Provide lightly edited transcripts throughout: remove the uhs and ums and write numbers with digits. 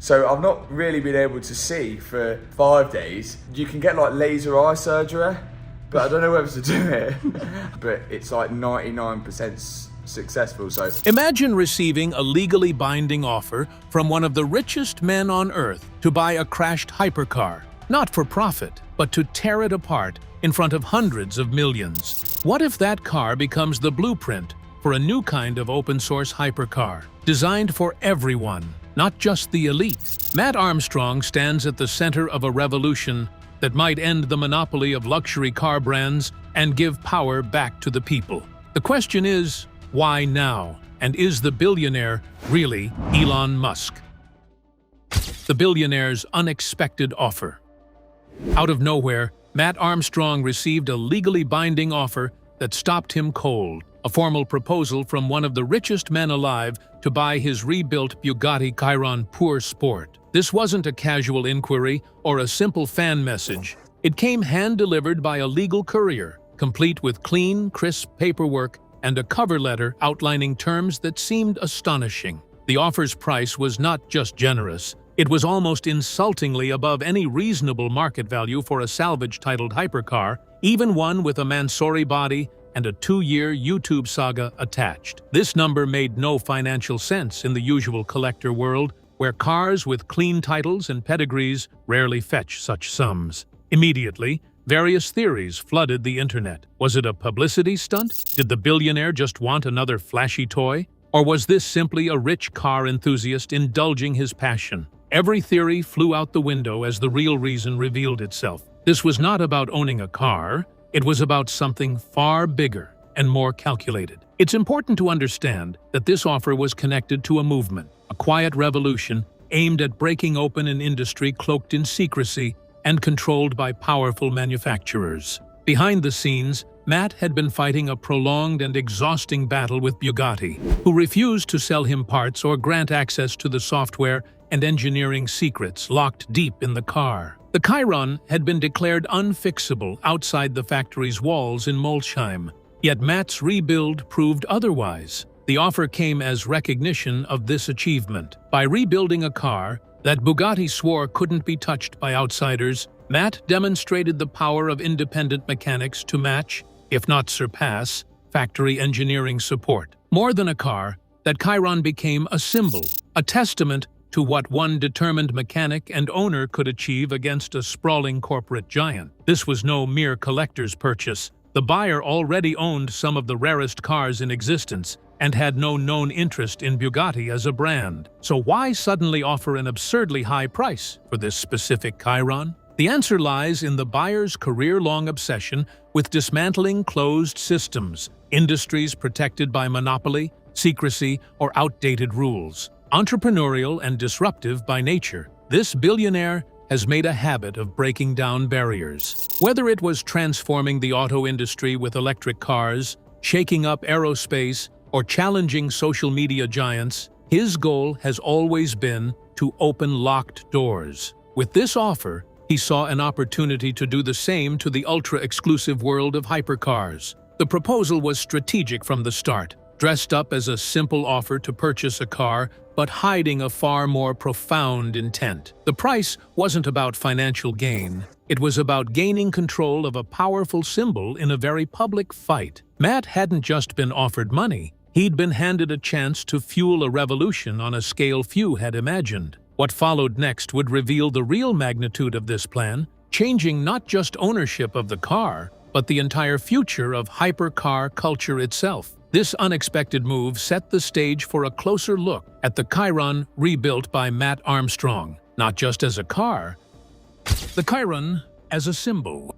So I've not really been able to see for 5 days. You can get like laser eye surgery, but I don't know whether to do it. But it's like 99% successful, so. Imagine receiving a legally binding offer from one of the richest men on Earth to buy a crashed hypercar, not for profit, but to tear it apart in front of hundreds of millions. What if that car becomes the blueprint for a new kind of open-source hypercar, designed for everyone, not just the elite? Matt Armstrong stands at the center of a revolution that might end the monopoly of luxury car brands and give power back to the people. The question is, why now? And is the billionaire really Elon Musk? The billionaire's unexpected offer. Out of nowhere, Matt Armstrong received a legally binding offer that stopped him cold. A formal proposal from one of the richest men alive to buy his rebuilt Bugatti Chiron Pure Sport. This wasn't a casual inquiry or a simple fan message. It came hand-delivered by a legal courier, complete with clean, crisp paperwork and a cover letter outlining terms that seemed astonishing. The offer's price was not just generous, it was almost insultingly above any reasonable market value for a salvage-titled hypercar, even one with a Mansory body and a 2-year YouTube saga attached. This number made no financial sense in the usual collector world, where cars with clean titles and pedigrees rarely fetch such sums. Immediately, various theories flooded the internet. Was it a publicity stunt? Did the billionaire just want another flashy toy? Or was this simply a rich car enthusiast indulging his passion? Every theory flew out the window as the real reason revealed itself. This was not about owning a car, it was about something far bigger and more calculated. It's important to understand that this offer was connected to a movement, a quiet revolution aimed at breaking open an industry cloaked in secrecy and controlled by powerful manufacturers. Behind the scenes, Matt had been fighting a prolonged and exhausting battle with Bugatti, who refused to sell him parts or grant access to the software and engineering secrets locked deep in the car. The Chiron had been declared unfixable outside the factory's walls in Molsheim, yet Matt's rebuild proved otherwise. The offer came as recognition of this achievement. By rebuilding a car that Bugatti swore couldn't be touched by outsiders, Matt demonstrated the power of independent mechanics to match, if not surpass, factory engineering support. More than a car, that Chiron became a symbol, a testament to what one determined mechanic and owner could achieve against a sprawling corporate giant. This was no mere collector's purchase. The buyer already owned some of the rarest cars in existence and had no known interest in Bugatti as a brand. So why suddenly offer an absurdly high price for this specific Chiron? The answer lies in the buyer's career-long obsession with dismantling closed systems, industries protected by monopoly, secrecy, or outdated rules. Entrepreneurial and disruptive by nature, this billionaire has made a habit of breaking down barriers. Whether it was transforming the auto industry with electric cars, shaking up aerospace, or challenging social media giants, his goal has always been to open locked doors. With this offer, he saw an opportunity to do the same to the ultra-exclusive world of hypercars. The proposal was strategic from the start, dressed up as a simple offer to purchase a car, but hiding a far more profound intent. The price wasn't about financial gain. It was about gaining control of a powerful symbol in a very public fight. Matt hadn't just been offered money. He'd been handed a chance to fuel a revolution on a scale few had imagined. What followed next would reveal the real magnitude of this plan, changing not just ownership of the car, but the entire future of hypercar culture itself. This unexpected move set the stage for a closer look at the Chiron rebuilt by Matt Armstrong, not just as a car, the Chiron as a symbol.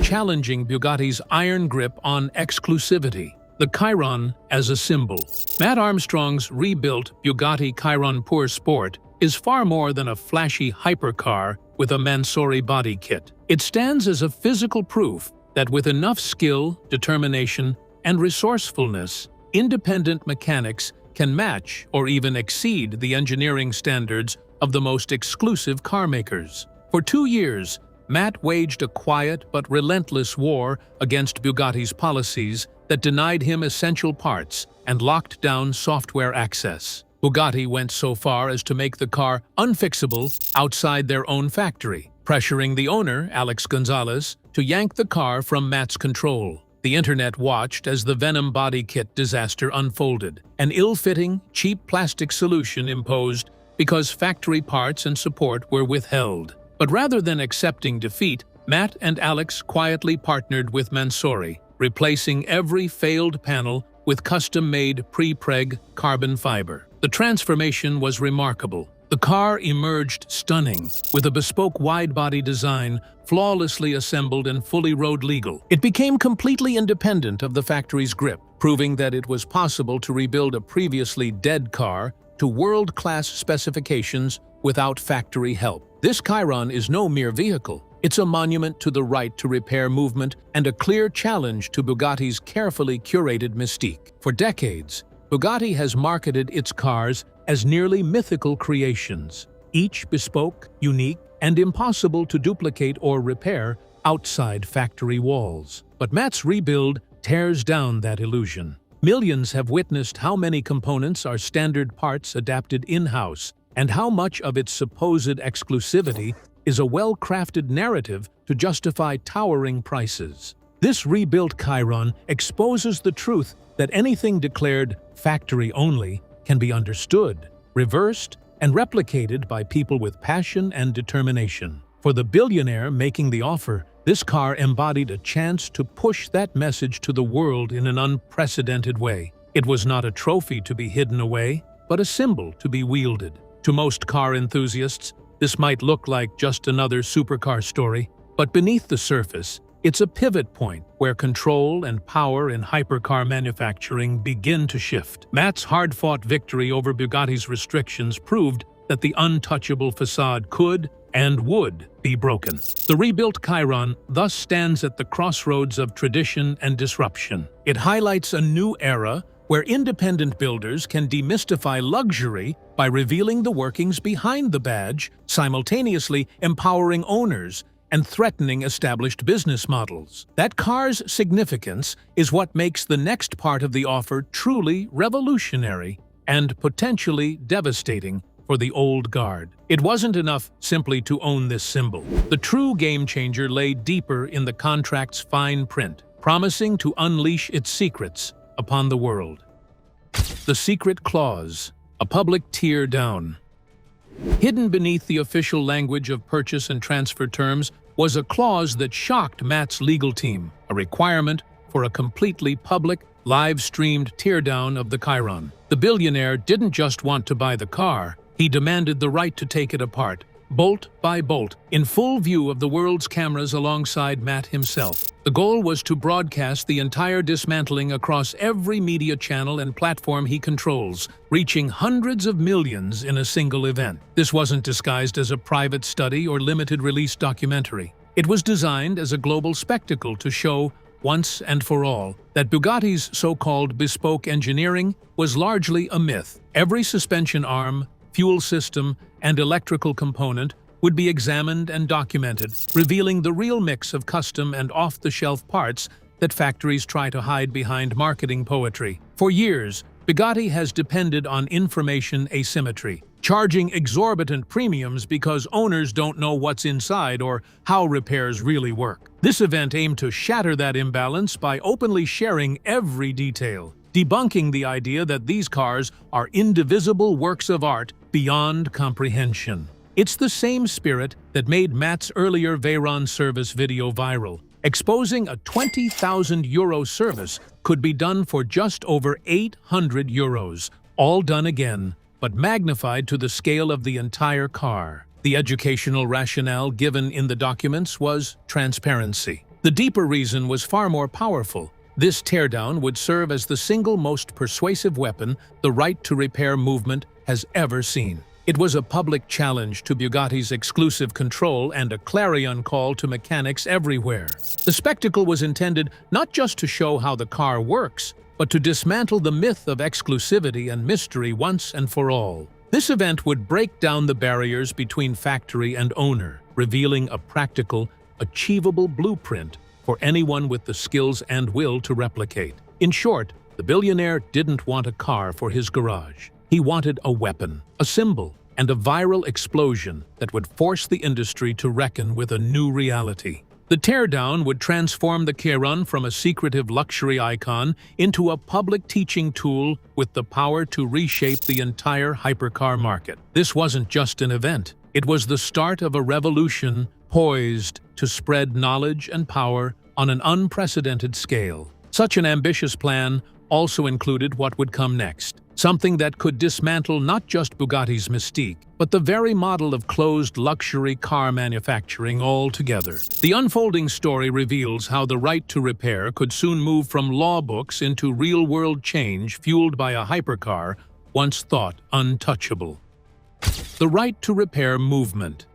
Challenging Bugatti's iron grip on exclusivity, the Chiron as a symbol. Matt Armstrong's rebuilt Bugatti Chiron Pure Sport is far more than a flashy hypercar with a Mansory body kit. It stands as a physical proof that with enough skill, determination, and resourcefulness, independent mechanics can match or even exceed the engineering standards of the most exclusive car makers. For 2 years, Matt waged a quiet but relentless war against Bugatti's policies that denied him essential parts and locked down software access. Bugatti went so far as to make the car unfixable outside their own factory, pressuring the owner, Alex Gonzalez, to yank the car from Matt's control. The internet watched as the Venom body kit disaster unfolded, an ill-fitting, cheap plastic solution imposed because factory parts and support were withheld. But rather than accepting defeat, Matt and Alex quietly partnered with Mansouri, replacing every failed panel with custom-made pre-preg carbon fiber. The transformation was remarkable. The car emerged stunning, with a bespoke wide-body design flawlessly assembled and fully road legal. It became completely independent of the factory's grip, proving that it was possible to rebuild a previously dead car to world-class specifications without factory help. This Chiron is no mere vehicle. It's a monument to the right to repair movement and a clear challenge to Bugatti's carefully curated mystique. For decades, Bugatti has marketed its cars as nearly mythical creations, each bespoke, unique, and impossible to duplicate or repair outside factory walls. But Matt's rebuild tears down that illusion. Millions have witnessed how many components are standard parts adapted in-house, and how much of its supposed exclusivity is a well-crafted narrative to justify towering prices. This rebuilt Chiron exposes the truth that anything declared factory-only can be understood, reversed, and replicated by people with passion and determination. For the billionaire making the offer, this car embodied a chance to push that message to the world in an unprecedented way. It was not a trophy to be hidden away, but a symbol to be wielded. To most car enthusiasts, this might look like just another supercar story, but beneath the surface, it's a pivot point where control and power in hypercar manufacturing begin to shift. Matt's hard-fought victory over Bugatti's restrictions proved that the untouchable facade could and would be broken. The rebuilt Chiron thus stands at the crossroads of tradition and disruption. It highlights a new era where independent builders can demystify luxury by revealing the workings behind the badge, simultaneously empowering owners and threatening established business models. That car's significance is what makes the next part of the offer truly revolutionary and potentially devastating for the old guard. It wasn't enough simply to own this symbol. The true game-changer lay deeper in the contract's fine print, promising to unleash its secrets upon the world. The secret clause, a public tear down. Hidden beneath the official language of purchase and transfer terms was a clause that shocked Matt's legal team, a requirement for a completely public, live-streamed teardown of the Chiron. The billionaire didn't just want to buy the car, he demanded the right to take it apart, bolt by bolt, in full view of the world's cameras alongside Matt himself. The goal was to broadcast the entire dismantling across every media channel and platform he controls, reaching hundreds of millions in a single event. This wasn't disguised as a private study or limited-release documentary. It was designed as a global spectacle to show, once and for all, that Bugatti's so-called bespoke engineering was largely a myth. Every suspension arm, fuel system, and electrical component would be examined and documented, revealing the real mix of custom and off-the-shelf parts that factories try to hide behind marketing poetry. For years, Bugatti has depended on information asymmetry, charging exorbitant premiums because owners don't know what's inside or how repairs really work. This event aimed to shatter that imbalance by openly sharing every detail, debunking the idea that these cars are indivisible works of art beyond comprehension. It's the same spirit that made Matt's earlier Veyron service video viral, exposing a 20,000 euro service could be done for just over 800 euros, all done again, but magnified to the scale of the entire car. The educational rationale given in the documents was transparency. The deeper reason was far more powerful. This teardown would serve as the single most persuasive weapon the right to repair movement has ever seen. It was a public challenge to Bugatti's exclusive control and a clarion call to mechanics everywhere. The spectacle was intended not just to show how the car works, but to dismantle the myth of exclusivity and mystery once and for all. This event would break down the barriers between factory and owner, revealing a practical, achievable blueprint for anyone with the skills and will to replicate. In short, the billionaire didn't want a car for his garage. He wanted a weapon, a symbol, and a viral explosion that would force the industry to reckon with a new reality. The teardown would transform the Chiron from a secretive luxury icon into a public teaching tool with the power to reshape the entire hypercar market. This wasn't just an event. It was the start of a revolution poised to spread knowledge and power on an unprecedented scale. Such an ambitious plan also included what would come next, something that could dismantle not just Bugatti's mystique, but the very model of closed luxury car manufacturing altogether. The unfolding story reveals how the right to repair could soon move from law books into real-world change fueled by a hypercar once thought untouchable. The right to repair movement.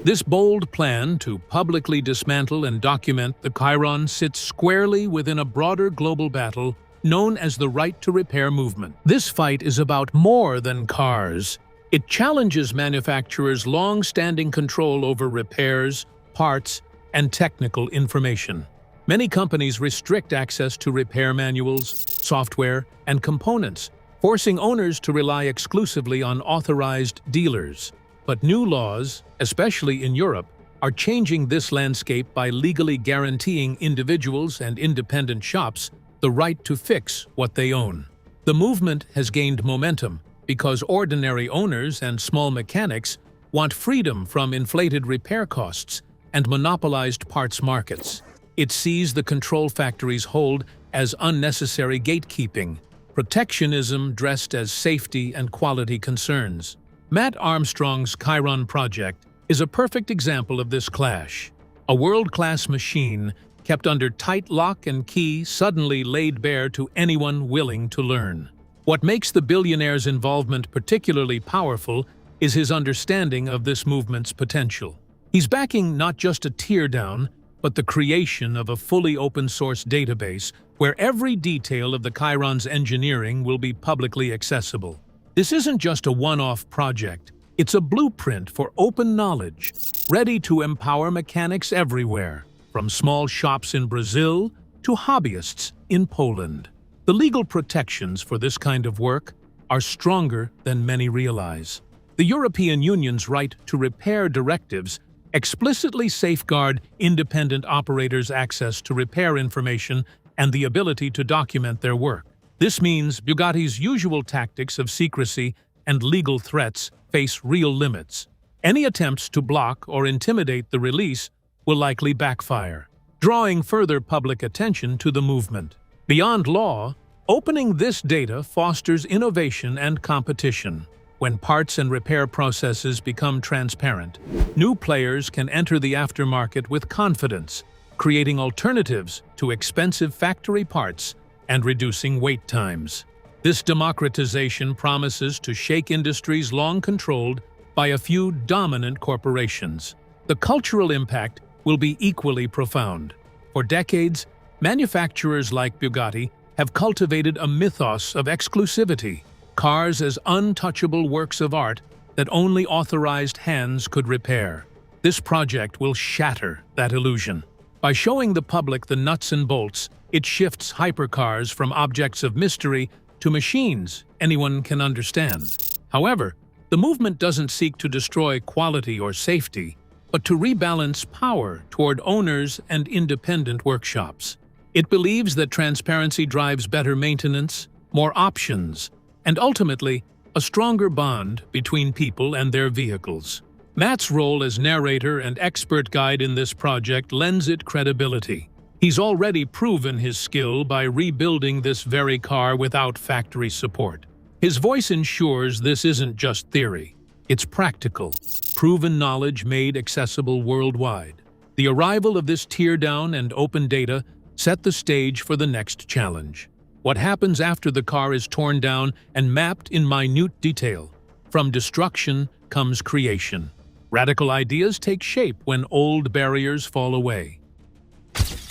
This bold plan to publicly dismantle and document the Chiron sits squarely within a broader global battle known as the right to repair movement. This fight is about more than cars. It challenges manufacturers' long-standing control over repairs, parts, and technical information. Many companies restrict access to repair manuals, software, and components, forcing owners to rely exclusively on authorized dealers. But new laws, especially in Europe, are changing this landscape by legally guaranteeing individuals and independent shops the right to fix what they own. The movement has gained momentum because ordinary owners and small mechanics want freedom from inflated repair costs and monopolized parts markets. It sees the control factories hold as unnecessary gatekeeping, protectionism dressed as safety and quality concerns. Matt Armstrong's Chiron project is a perfect example of this clash. A world-class machine kept under tight lock and key suddenly laid bare to anyone willing to learn. What makes the billionaire's involvement particularly powerful is his understanding of this movement's potential. He's backing not just a teardown, but the creation of a fully open-source database where every detail of the Chiron's engineering will be publicly accessible. This isn't just a one-off project. It's a blueprint for open knowledge, ready to empower mechanics everywhere, from small shops in Brazil to hobbyists in Poland. The legal protections for this kind of work are stronger than many realize. The European Union's right to repair directives explicitly safeguard independent operators' access to repair information and the ability to document their work. This means Bugatti's usual tactics of secrecy and legal threats face real limits. Any attempts to block or intimidate the release will likely backfire, drawing further public attention to the movement. Beyond law, opening this data fosters innovation and competition. When parts and repair processes become transparent, new players can enter the aftermarket with confidence, creating alternatives to expensive factory parts and reducing wait times. This democratization promises to shake industries long controlled by a few dominant corporations. The cultural impact will be equally profound. For decades, manufacturers like Bugatti have cultivated a mythos of exclusivity, cars as untouchable works of art that only authorized hands could repair. This project will shatter that illusion. By showing the public the nuts and bolts, it shifts hypercars from objects of mystery to machines anyone can understand. However, the movement doesn't seek to destroy quality or safety, but to rebalance power toward owners and independent workshops. It believes that transparency drives better maintenance, more options, and ultimately, a stronger bond between people and their vehicles. Matt's role as narrator and expert guide in this project lends it credibility. He's already proven his skill by rebuilding this very car without factory support. His voice ensures this isn't just theory. It's practical, proven knowledge made accessible worldwide. The arrival of this teardown and open data set the stage for the next challenge. What happens after the car is torn down and mapped in minute detail? From destruction comes creation. Radical ideas take shape when old barriers fall away.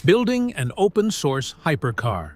Building an open-source hypercar.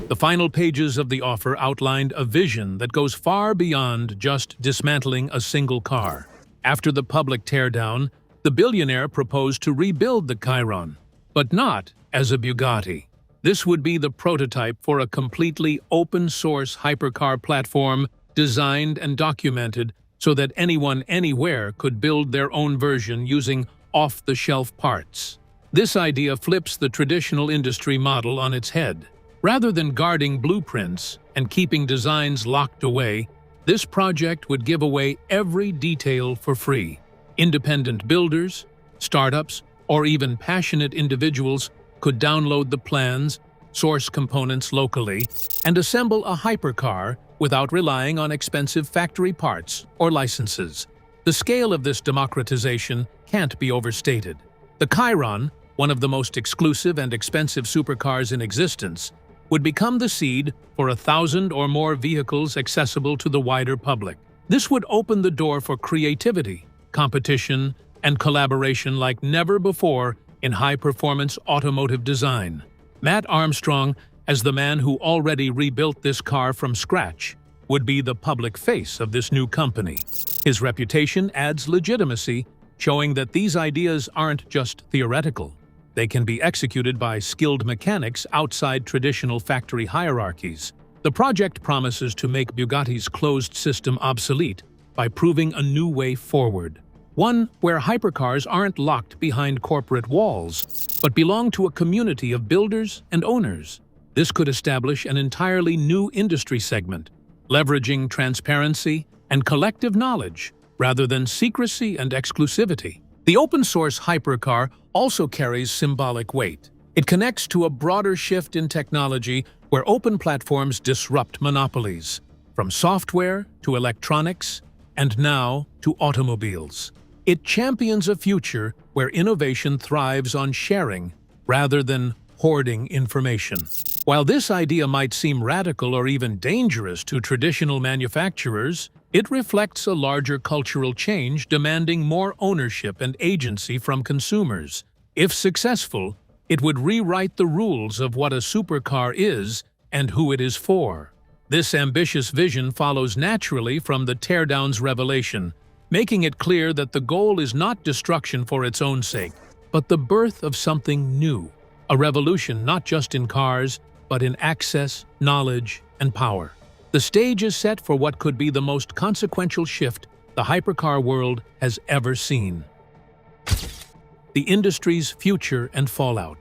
The final pages of the offer outlined a vision that goes far beyond just dismantling a single car. After the public teardown, the billionaire proposed to rebuild the Chiron, but not as a Bugatti. This would be the prototype for a completely open-source hypercar platform designed and documented so that anyone anywhere could build their own version using off-the-shelf parts. This idea flips the traditional industry model on its head. Rather than guarding blueprints and keeping designs locked away, this project would give away every detail for free. Independent builders, startups, or even passionate individuals could download the plans, source components locally, and assemble a hypercar without relying on expensive factory parts or licenses. The scale of this democratization can't be overstated. The Chiron, one of the most exclusive and expensive supercars in existence, would become the seed for 1,000 or more vehicles accessible to the wider public. This would open the door for creativity, competition, and collaboration like never before in high-performance automotive design. Matt Armstrong, as the man who already rebuilt this car from scratch, would be the public face of this new company. His reputation adds legitimacy, showing that these ideas aren't just theoretical. They can be executed by skilled mechanics outside traditional factory hierarchies. The project promises to make Bugatti's closed system obsolete by proving a new way forward. One where hypercars aren't locked behind corporate walls, but belong to a community of builders and owners. This could establish an entirely new industry segment, leveraging transparency and collective knowledge rather than secrecy and exclusivity. The open-source hypercar also carries symbolic weight. It connects to a broader shift in technology where open platforms disrupt monopolies, from software to electronics, and now to automobiles. It champions a future where innovation thrives on sharing rather than hoarding information. While this idea might seem radical or even dangerous to traditional manufacturers, it reflects a larger cultural change demanding more ownership and agency from consumers. If successful, it would rewrite the rules of what a supercar is and who it is for. This ambitious vision follows naturally from the teardown's revelation, making it clear that the goal is not destruction for its own sake, but the birth of something new, a revolution not just in cars, but in access, knowledge, and power. The stage is set for what could be the most consequential shift the hypercar world has ever seen. The industry's future and fallout.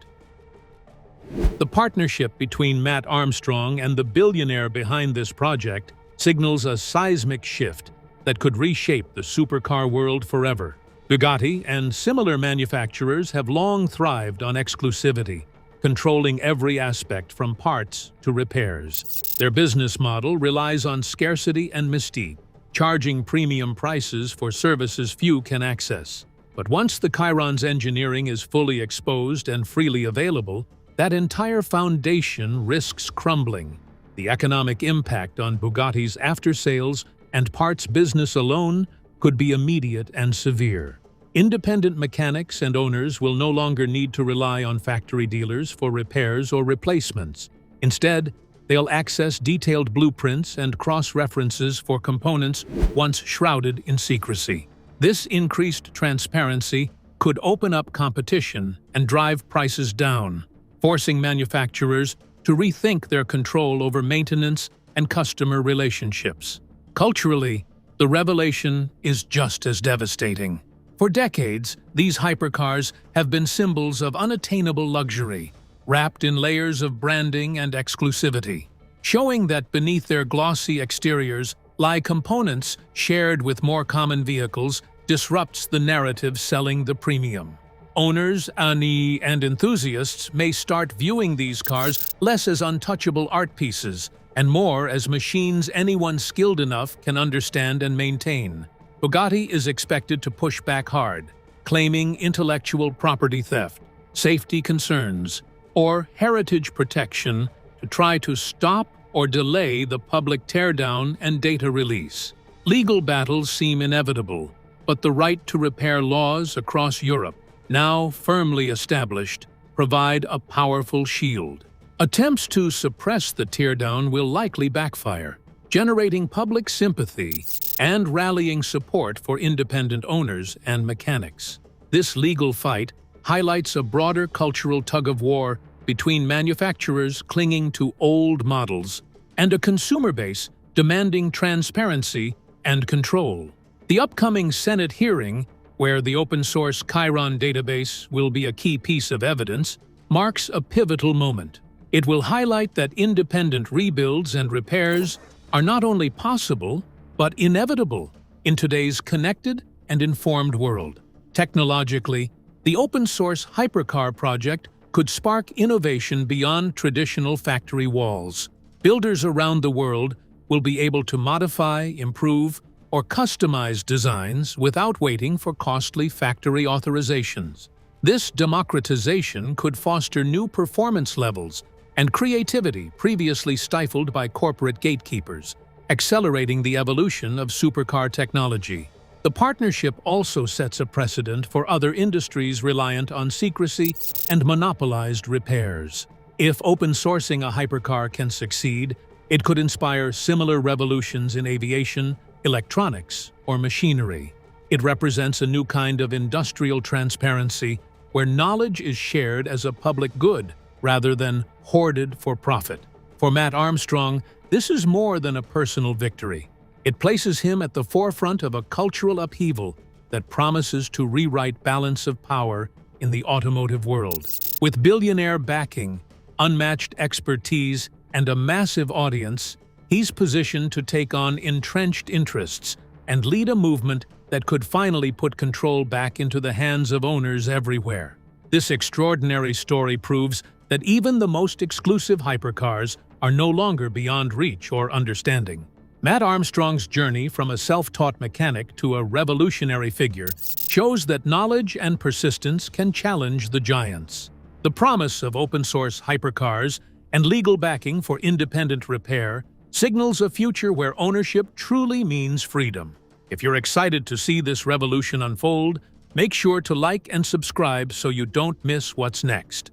The partnership between Matt Armstrong and the billionaire behind this project signals a seismic shift that could reshape the supercar world forever. Bugatti and similar manufacturers have long thrived on exclusivity, controlling every aspect from parts to repairs. Their business model relies on scarcity and mystique, charging premium prices for services few can access. But once the Chiron's engineering is fully exposed and freely available, that entire foundation risks crumbling. The economic impact on Bugatti's after-sales and parts business alone could be immediate and severe. Independent mechanics and owners will no longer need to rely on factory dealers for repairs or replacements. Instead, they'll access detailed blueprints and cross-references for components once shrouded in secrecy. This increased transparency could open up competition and drive prices down, forcing manufacturers to rethink their control over maintenance and customer relationships. Culturally, the revelation is just as devastating. For decades, these hypercars have been symbols of unattainable luxury, wrapped in layers of branding and exclusivity, showing that beneath their glossy exteriors lie components shared with more common vehicles disrupts the narrative selling the premium. Owners, amis, and enthusiasts may start viewing these cars less as untouchable art pieces and more as machines anyone skilled enough can understand and maintain. Bugatti is expected to push back hard, claiming intellectual property theft, safety concerns, or heritage protection to try to stop or delay the public teardown and data release. Legal battles seem inevitable, but the right to repair laws across Europe, now firmly established, provide a powerful shield. Attempts to suppress the teardown will likely backfire, generating public sympathy and rallying support for independent owners and mechanics. This legal fight highlights a broader cultural tug-of-war between manufacturers clinging to old models and a consumer base demanding transparency and control. The upcoming Senate hearing, where the open-source Chiron database will be a key piece of evidence, marks a pivotal moment. It will highlight that independent rebuilds and repairs are not only possible, but inevitable in today's connected and informed world. Technologically, the open-source hypercar project could spark innovation beyond traditional factory walls. Builders around the world will be able to modify, improve, or customize designs without waiting for costly factory authorizations. This democratization could foster new performance levels and creativity previously stifled by corporate gatekeepers, accelerating the evolution of supercar technology. The partnership also sets a precedent for other industries reliant on secrecy and monopolized repairs. If open-sourcing a hypercar can succeed, it could inspire similar revolutions in aviation, electronics, or machinery. It represents a new kind of industrial transparency where knowledge is shared as a public good rather than hoarded for profit. For Matt Armstrong, this is more than a personal victory. It places him at the forefront of a cultural upheaval that promises to rewrite balance of power in the automotive world. With billionaire backing, unmatched expertise, and a massive audience, he's positioned to take on entrenched interests and lead a movement that could finally put control back into the hands of owners everywhere. This extraordinary story proves that even the most exclusive hypercars are no longer beyond reach or understanding. Matt Armstrong's journey from a self-taught mechanic to a revolutionary figure shows that knowledge and persistence can challenge the giants. The promise of open-source hypercars and legal backing for independent repair signals a future where ownership truly means freedom. If you're excited to see this revolution unfold, make sure to like and subscribe so you don't miss what's next.